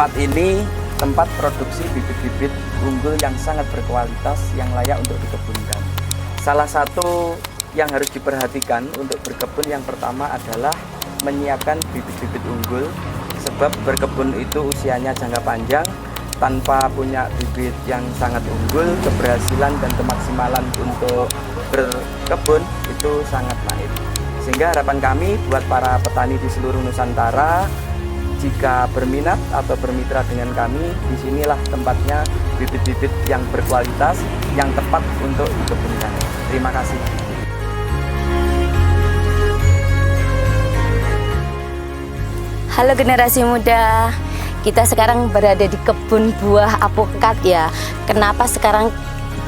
Tempat ini tempat produksi bibit-bibit unggul yang sangat berkualitas yang layak untuk dikebunkan. Salah satu yang harus diperhatikan untuk berkebun yang pertama adalah menyiapkan bibit-bibit unggul, sebab berkebun itu usianya jangka panjang. Tanpa punya bibit yang sangat unggul, keberhasilan dan kemaksimalan untuk berkebun itu sangat naik. Sehingga harapan kami buat para petani di seluruh Nusantara, jika berminat atau bermitra dengan kami, disinilah tempatnya bibit-bibit yang berkualitas, yang tepat untuk dikebunkan. Terima kasih. Halo generasi muda, kita sekarang berada di kebun buah apokat ya. Kenapa sekarang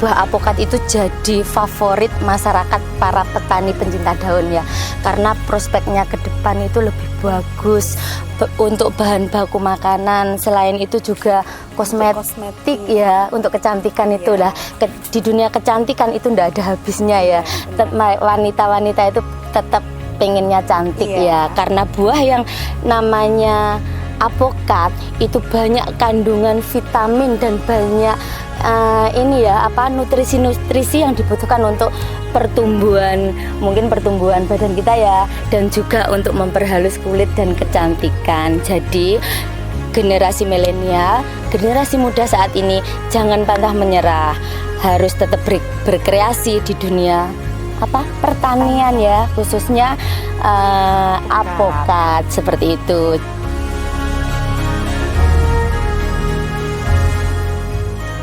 buah apokat itu jadi favorit masyarakat para petani pencinta daun ya? Karena prospeknya ke depan itu lebih bagus untuk bahan baku makanan. Selain itu juga kosmetik ya, untuk kecantikan itulah. Di dunia kecantikan itu tidak ada habisnya ya. Wanita-wanita itu tetap pengennya cantik ya, karena buah yang namanya apokat itu banyak kandungan vitamin dan banyak nutrisi-nutrisi yang dibutuhkan untuk pertumbuhan, mungkin pertumbuhan badan kita ya, dan juga untuk memperhalus kulit dan kecantikan. Jadi generasi milenial, generasi muda saat ini jangan pantang menyerah, harus tetap berkreasi di dunia pertanian ya, khususnya apokat seperti itu.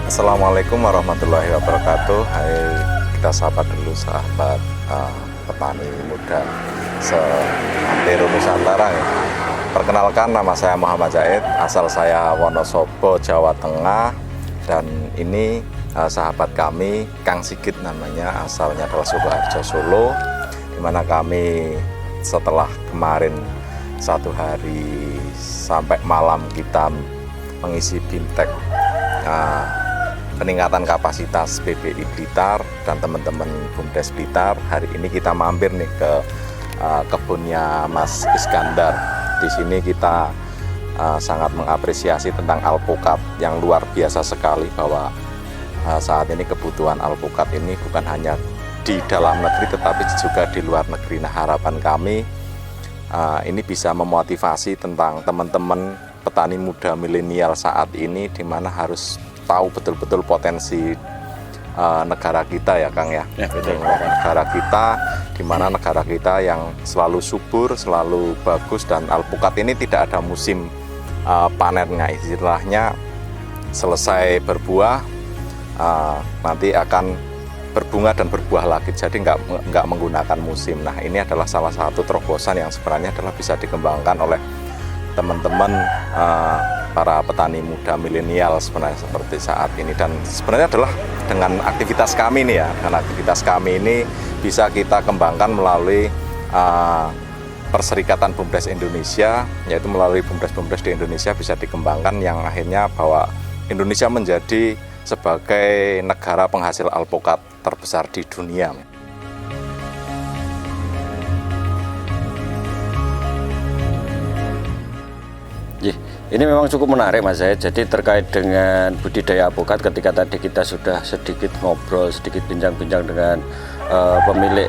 Assalamualaikum warahmatullahi wabarakatuh. Hai, kita sapa dulu sahabat petani muda seantero Nusantara ya. Perkenalkan, nama saya Muhammad Zaid, asal saya Wonosobo, Jawa Tengah, dan ini sahabat kami Kang Sigit namanya, asalnya adalah Sukoharjo, Solo, dimana kami setelah kemarin 1 hari sampai malam kita mengisi BIMTEK peningkatan kapasitas PBI Blitar dan teman-teman BUMDes Blitar. Hari ini kita mampir nih ke kebunnya Mas Iskandar. Di sini kita sangat mengapresiasi tentang alpukat yang luar biasa sekali, bahwa saat ini kebutuhan alpukat ini bukan hanya di dalam negeri tetapi juga di luar negeri. Nah, harapan kami ini bisa memotivasi tentang teman-teman petani muda milenial saat ini, di mana harus tahu betul-betul potensi negara kita ya Kang ya. Betul. Negara kita, di mana negara kita yang selalu subur, selalu bagus, dan alpukat ini tidak ada musim panennya, istilahnya selesai berbuah nanti akan berbunga dan berbuah lagi, jadi nggak menggunakan musim. Nah, ini adalah salah satu terobosan yang sebenarnya adalah bisa dikembangkan oleh teman-teman para petani muda milenial sebenarnya seperti saat ini. Dan sebenarnya adalah dengan aktivitas kami nih ya, dengan aktivitas kami ini bisa kita kembangkan melalui Perserikatan BUMDes Indonesia, yaitu melalui BUMDes-BUMDes di Indonesia bisa dikembangkan, yang akhirnya bahwa Indonesia menjadi sebagai negara penghasil alpukat terbesar di dunia. Ini memang cukup menarik Mas Zaid. Jadi terkait dengan budidaya alpukat, ketika tadi kita sudah sedikit ngobrol, sedikit bincang-bincang dengan pemilik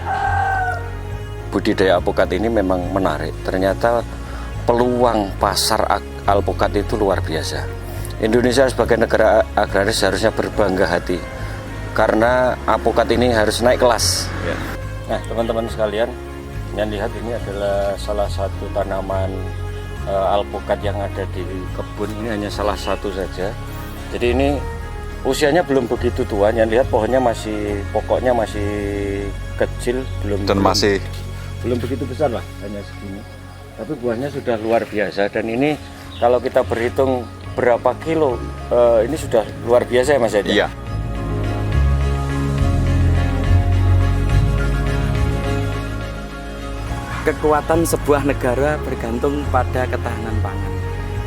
budidaya alpukat ini, memang menarik. Ternyata peluang pasar alpukat itu luar biasa. Indonesia sebagai negara agraris seharusnya berbangga hati karena alpukat ini harus naik kelas. Nah, teman-teman sekalian, yang lihat ini adalah salah satu tanaman alpukat yang ada di kebun. Ini hanya salah satu saja. Jadi ini usianya belum begitu tua. Yang lihat pohonnya pokoknya masih kecil, belum begitu besar lah, hanya segini. Tapi buahnya sudah luar biasa, dan ini kalau kita berhitung berapa kilo, ini sudah luar biasa ya Mas Zaid? Iya. Kekuatan sebuah negara bergantung pada ketahanan pangan.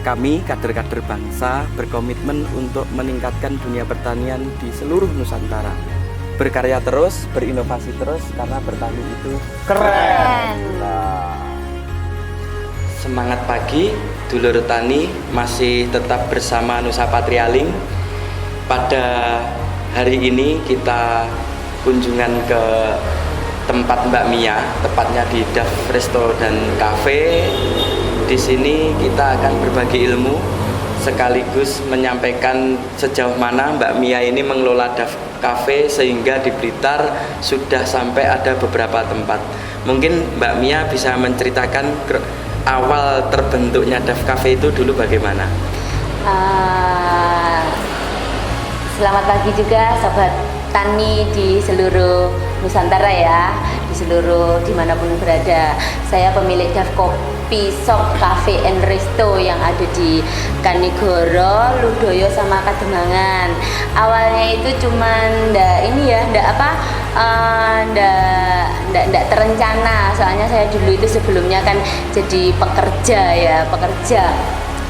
Kami, kader-kader bangsa, berkomitmen untuk meningkatkan dunia pertanian di seluruh Nusantara. Berkarya terus, berinovasi terus, karena bertani itu keren. Nah. Semangat pagi, dulur tani masih tetap bersama Nusa Patrialing. Pada hari ini kita kunjungan ke tempat Mbak Mia, tepatnya di DAF Resto dan Cafe. Di sini kita akan berbagi ilmu sekaligus menyampaikan sejauh mana Mbak Mia ini mengelola DAF Cafe sehingga di Blitar sudah sampai ada beberapa tempat. Mungkin Mbak Mia bisa menceritakan awal terbentuknya DAF Cafe itu dulu bagaimana? Selamat pagi juga sobat tani di seluruh Nusantara ya, di seluruh dimanapun berada. Saya pemilik DAF Kopi Shop Cafe and Resto yang ada di Kanigoro, Ludoyo sama Kademangan. Awalnya itu cuman ndak terencana, soalnya saya dulu itu sebelumnya kan jadi pekerja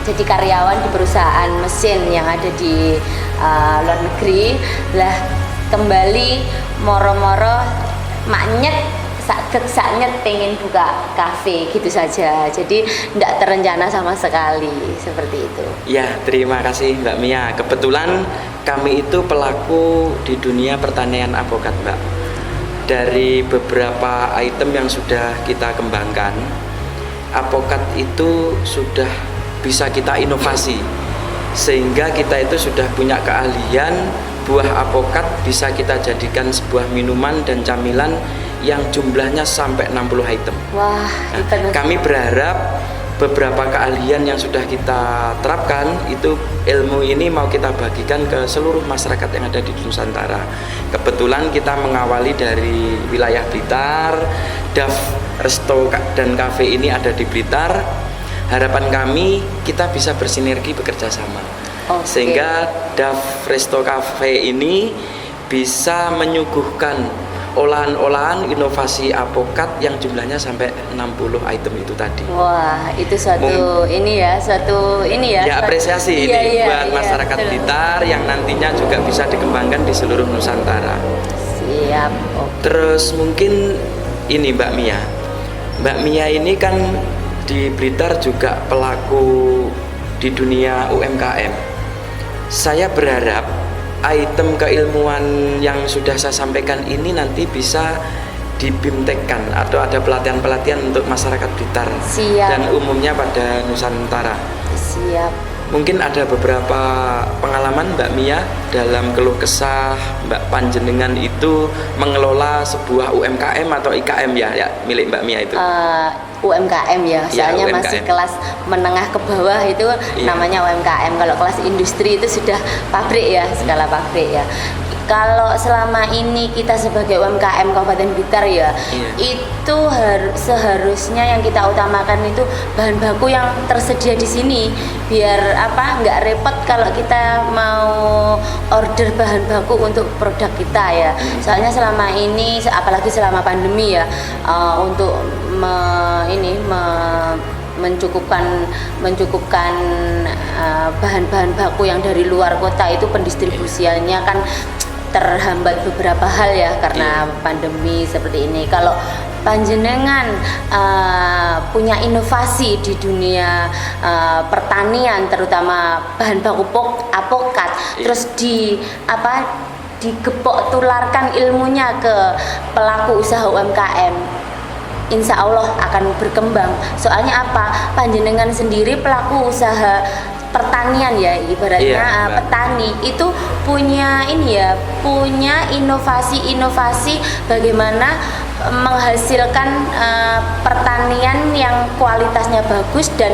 jadi karyawan di perusahaan mesin yang ada di luar negeri. Lah kembali moro-moro maknyet saknyet pengen buka kafe gitu saja, jadi ndak terencana sama sekali seperti itu. Ya, terima kasih Mbak Mia. Kebetulan kami itu pelaku di dunia pertanian avokat, Mbak. Dari beberapa item yang sudah kita kembangkan, avokat itu sudah bisa kita inovasi, sehingga kita itu sudah punya keahlian buah avokat bisa kita jadikan sebuah minuman dan camilan yang jumlahnya sampai 60 item. Wah, kami berharap beberapa keahlian yang sudah kita terapkan itu, ilmu ini mau kita bagikan ke seluruh masyarakat yang ada di Nusantara. Kebetulan kita mengawali dari wilayah Blitar, DAF Resto dan Cafe ini ada di Blitar. Harapan kami kita bisa bersinergi bekerja sama. Sehingga DAF Resto Cafe ini bisa menyuguhkan olahan-olahan inovasi avokat yang jumlahnya sampai 60 item itu tadi. Wah, itu suatu apresiasi buat masyarakat Blitar yang nantinya juga bisa dikembangkan di seluruh Nusantara. Siap. Terus mungkin ini Mbak Mia ini kan di Blitar juga pelaku di dunia UMKM. Saya berharap item keilmuan yang sudah saya sampaikan ini nanti bisa dibimtekkan atau ada pelatihan-pelatihan untuk masyarakat Blitar. Siap. Dan umumnya pada Nusantara. Siap. Mungkin ada beberapa pengalaman Mbak Mia dalam keluh kesah Mbak Panjenengan itu mengelola sebuah UMKM atau IKM ya milik Mbak Mia itu. UMKM ya, soalnya UMKM. masih kelas menengah ke bawah itu namanya UMKM. Kalau kelas industri itu sudah pabrik ya, skala pabrik ya. Kalau selama ini kita sebagai UMKM Kabupaten Blitar ya, itu seharusnya yang kita utamakan itu bahan baku yang tersedia di sini, biar nggak repot kalau kita mau order bahan baku untuk produk kita ya. Soalnya selama ini, apalagi selama pandemi ya, untuk mencukupkan bahan-bahan baku yang dari luar kota itu pendistribusiannya kan terhambat beberapa hal ya karena pandemi seperti ini. Kalau panjenengan punya inovasi di dunia pertanian, terutama bahan baku avokat, terus digepok tularkan ilmunya ke pelaku usaha UMKM, insya Allah akan berkembang. Soalnya panjenengan sendiri pelaku usaha pertanian ya, ibaratnya petani itu punya inovasi bagaimana menghasilkan pertanian yang kualitasnya bagus dan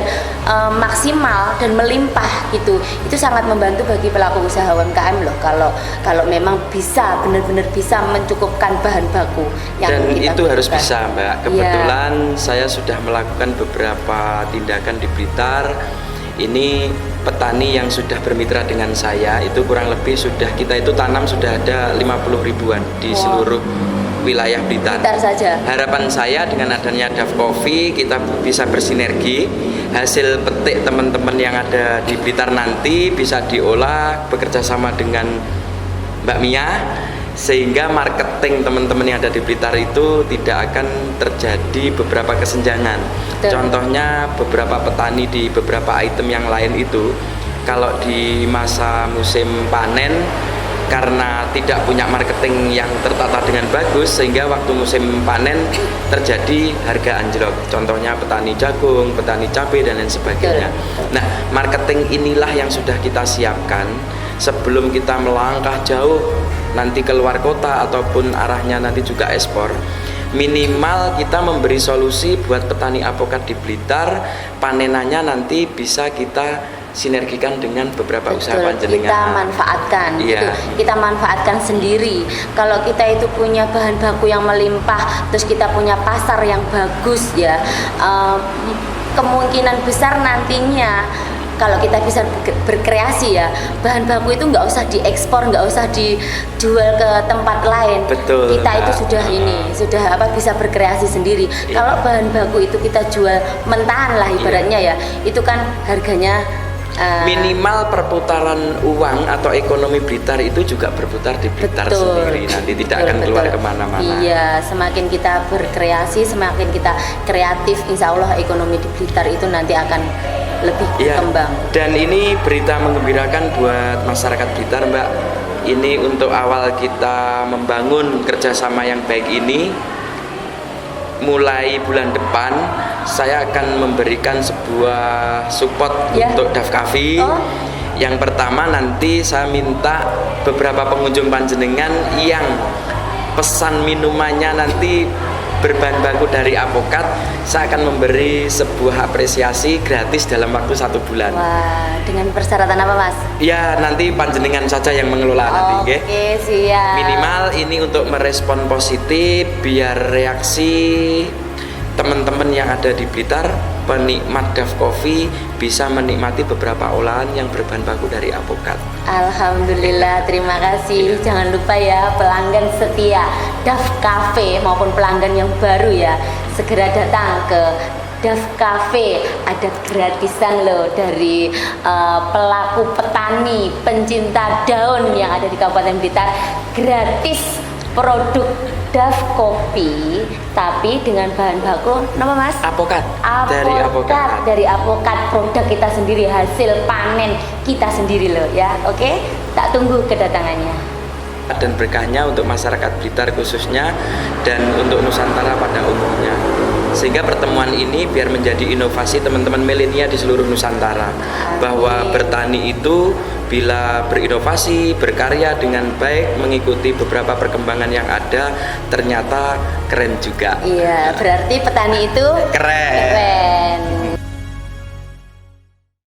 maksimal dan melimpah gitu. Itu sangat membantu bagi pelaku usaha UMKM loh, kalau memang benar-benar bisa mencukupkan bahan baku yang dan itu butuhkan. harus bisa Mbak. Kebetulan saya sudah melakukan beberapa tindakan di Blitar. Ini petani yang sudah bermitra dengan saya itu kurang lebih kita itu tanam sudah ada 50 ribuan di seluruh wilayah Blitar saja. Harapan saya dengan adanya DAF Coffee kita bisa bersinergi, hasil petik teman-teman yang ada di Blitar nanti bisa diolah bekerja sama dengan Mbak Mia, sehingga marketing teman-teman yang ada di Blitar itu tidak akan terjadi beberapa kesenjangan. Betul. Contohnya beberapa petani di beberapa item yang lain itu kalau di masa musim panen karena tidak punya marketing yang tertata dengan bagus sehingga waktu musim panen terjadi harga anjlok. Contohnya petani jagung, petani cabai dan lain sebagainya. Nah, marketing inilah yang sudah kita siapkan sebelum kita melangkah jauh nanti keluar kota ataupun arahnya nanti juga ekspor. Minimal kita memberi solusi buat petani apokat di Blitar, panenannya nanti bisa kita sinergikan dengan beberapa usaha panjenengan. Kita manfaatkan, Iya. kita manfaatkan sendiri. Kalau kita itu punya bahan baku yang melimpah, terus kita punya pasar yang bagus ya, kemungkinan besar nantinya kalau kita bisa berkreasi ya, bahan baku itu nggak usah diekspor, nggak usah dijual ke tempat lain. Betul, kita itu Mbak. sudah bisa berkreasi sendiri. Iya. Kalau bahan baku itu kita jual mentahan lah ibaratnya ya, itu kan harganya minimal perputaran uang atau ekonomi Blitar itu juga berputar di Blitar sendiri, nanti tidak akan keluar kemana-mana. Iya, semakin kita berkreasi, semakin kita kreatif, insya Allah ekonomi di Blitar itu nanti akan lebih berkembang. Dan ini berita menggembirakan buat masyarakat Blitar, Mbak. Ini untuk awal kita membangun kerjasama yang baik ini. Mulai bulan depan saya akan memberikan sebuah support untuk DAF Cafe. Yang pertama nanti saya minta beberapa pengunjung panjenengan yang pesan minumannya nanti berbahan baku dari apokat, saya akan memberi sebuah apresiasi gratis dalam waktu 1 bulan. Wah, dengan persyaratan apa, Mas? Ya, nanti panjenengan saja yang mengelola nanti, Oke, siap. Minimal ini untuk merespon positif biar reaksi teman-teman yang ada di Blitar, penikmat DAF Coffee bisa menikmati beberapa olahan yang berbahan baku dari apokat. Alhamdulillah, terima kasih. Jangan lupa ya pelanggan setia DAF Cafe maupun pelanggan yang baru ya, segera datang ke DAF Cafe. Ada gratisan loh dari pelaku petani pencinta daun yang ada di Kabupaten Blitar, gratis produk DAF Kopi tapi dengan bahan baku apa, Mas? Apokat. Dari apokat, produk kita sendiri, hasil panen kita sendiri loh ya. Oke, tak tunggu kedatangannya. Dan berkahnya untuk masyarakat Blitar khususnya dan untuk Nusantara pada umumnya, sehingga pertemuan ini biar menjadi inovasi teman-teman milenial di seluruh Nusantara. Bahwa bertani itu bila berinovasi, berkarya dengan baik, mengikuti beberapa perkembangan yang ada, ternyata keren juga. Iya, berarti petani itu keren.